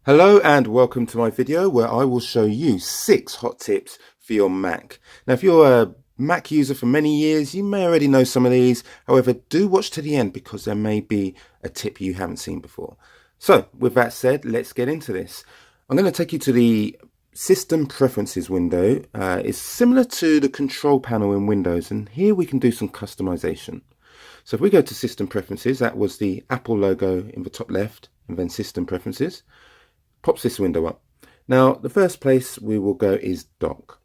Hello and welcome to my video where I will show you 6 hot tips for your Mac. Now if you're a Mac user for many years, you may already know some of these. However, do watch to the end because there may be a tip you haven't seen before. So with that said, let's get into this. I'm going to take you to the System Preferences window. It's similar to the control panel in Windows, and here we can do some customization. So if we go to System Preferences, that was the Apple logo in the top left, and then System Preferences. Pops this window up. Now the first place we will go is Dock,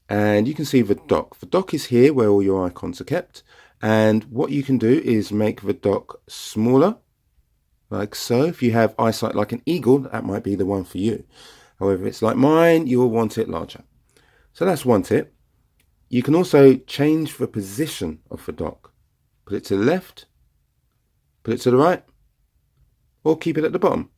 and you can see the dock. The dock is here where all your icons are kept, and what you can do is make the dock smaller like so. If you have eyesight like an eagle, that might be the one for you. However, it's like mine, you will want it larger. So that's one tip. You can also change the position of the dock. Put it to the left, put it to the right, or keep it at the bottom.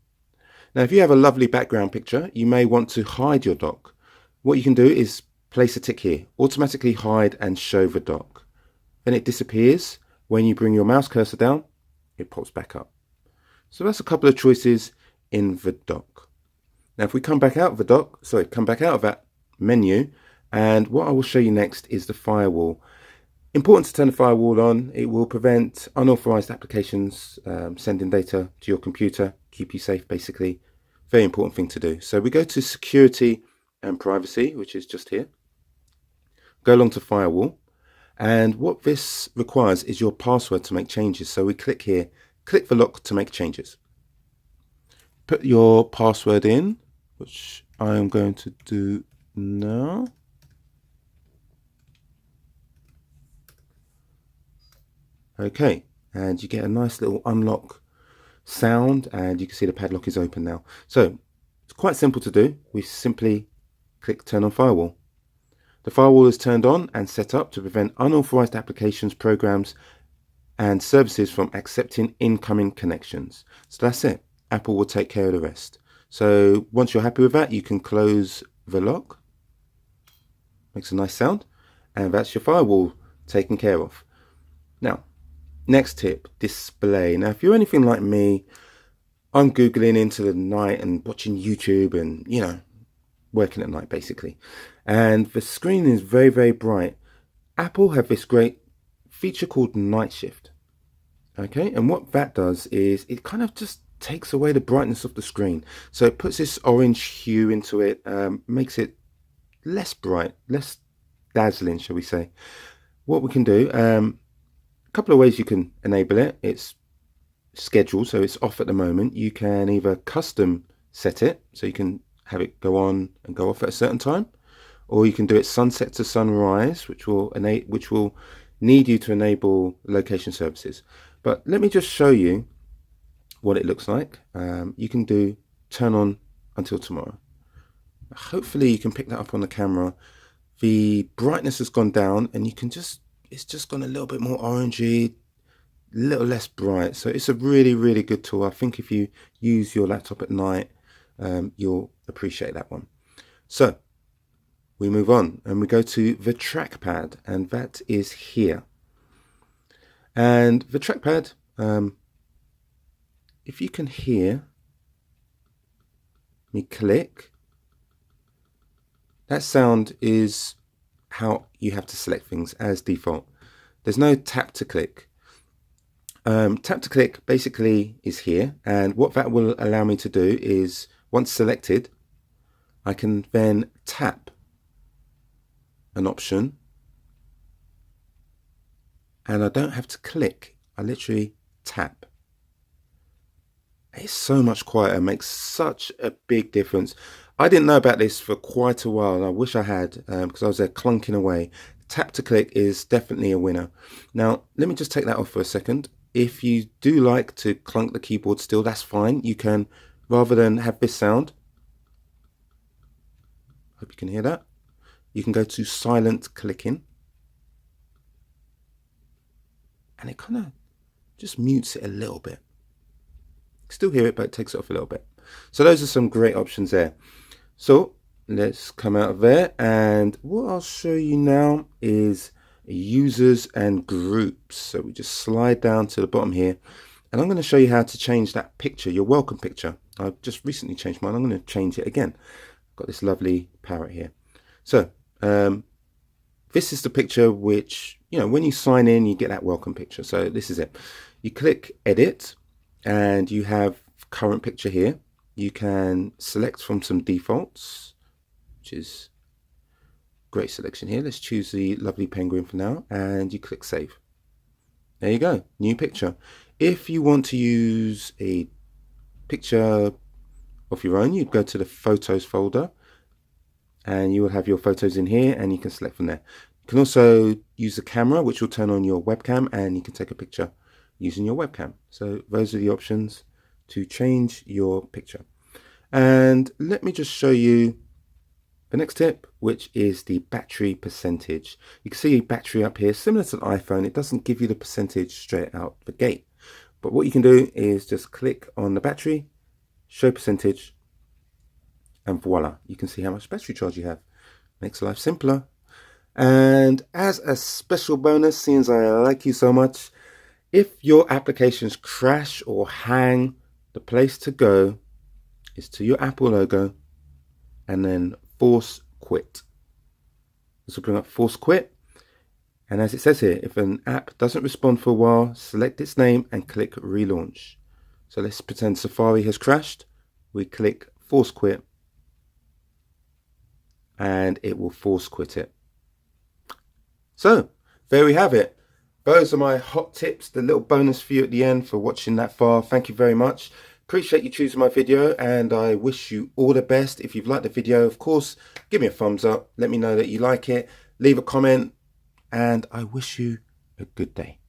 Now, if you have a lovely background picture, you may want to hide your dock. What you can do is place a tick here, automatically hide and show the dock. Then it disappears. When you bring your mouse cursor down, it pops back up. So that's a couple of choices in the dock. Now, if we come back out of the dock, come back out of that menu, and what I will show you next is the firewall. Important to turn the firewall on. It will prevent unauthorized applications sending data to your computer, keep you safe basically. Very important thing to do. So we go to Security and Privacy, which is just here. Go along to Firewall, and what this requires is your password to make changes. So we click here, click the lock to make changes. Put your password in, which I am going to do now. Okay, and you get a nice little unlock sound, and you can see the padlock is open now. So it's quite simple to do. We simply click Turn on Firewall. The firewall is turned on and set up to prevent unauthorized applications, programs, and services from accepting incoming connections. So that's it. Apple will take care of the rest. So once you're happy with that, you can close the lock. Makes a nice sound, and that's your firewall taken care of. Now, next tip, display. Now, if you're anything like me, I'm Googling into the night and watching YouTube and, working at night basically. And the screen is very, very bright. Apple have this great feature called Night Shift. Okay, and what that does is it kind of just takes away the brightness of the screen. So it puts this orange hue into it, makes it less bright, less dazzling, shall we say. What we can do, couple of ways you can enable it. It's scheduled, so it's off at the moment. You can either custom set it, so you can have it go on and go off at a certain time, or you can do it sunset to sunrise, which will need you to enable location services. But let me just show you what it looks like. You can do turn on until tomorrow. Hopefully you can pick that up on the camera. The brightness has gone down, and you can it's just gone a little bit more orangey, a little less bright. So it's a really, really good tool. I think if you use your laptop at night, you'll appreciate that one. So we move on and we go to the trackpad, and that is here. And the trackpad, if you can hear me click, that sound is how you have to select things as default. There's no tap to click. Tap to click basically is here, and what that will allow me to do is once selected, I can then tap an option, and I don't have to click. I literally tap. It's so much quieter, makes such a big difference. I didn't know about this for quite a while, and I wish I had, because I was there clunking away. Tap to click is definitely a winner. Now, let me just take that off for a second. If you do like to clunk the keyboard still, that's fine. You can, rather than have this sound, hope you can hear that, you can go to silent clicking, and it kind of just mutes it a little bit. Still hear it, but it takes it off a little bit. So those are some great options there. So let's come out of there, and what I'll show you now is users and groups. So we just slide down to the bottom here, And I'm going to show you how to change that picture, your welcome picture. I've just recently changed mine. I'm going to change it again. I've got this lovely parrot here. So this is the picture which, when you sign in, you get that welcome picture. So this is it. You click edit and you have current picture here. You can select from some defaults, which is great selection here. Let's choose the lovely penguin for now, and you click save. There you go, new picture. If you want to use a picture of your own, you'd go to the photos folder and you will have your photos in here, and you can select from there. You can also use the camera, which will turn on your webcam, and you can take a picture using your webcam. So those are the options to change your picture. And let me just show you the next tip, which is the battery percentage. You can see battery up here, similar to the iPhone. It doesn't give you the percentage straight out the gate. But what you can do is just click on the battery, show percentage, and voila, you can see how much battery charge you have. Makes life simpler. And as a special bonus, since I like you so much, if your applications crash or hang, the place to go is to your Apple logo and then force quit. This will bring up force quit. And as it says here, if an app doesn't respond for a while, select its name and click relaunch. So let's pretend Safari has crashed. We click force quit and it will force quit it. So there we have it. Those are my hot tips, the little bonus for you at the end for watching that far. Thank you very much. Appreciate you choosing my video, and I wish you all the best. If you've liked the video, of course, give me a thumbs up. Let me know that you like it. Leave a comment, and I wish you a good day.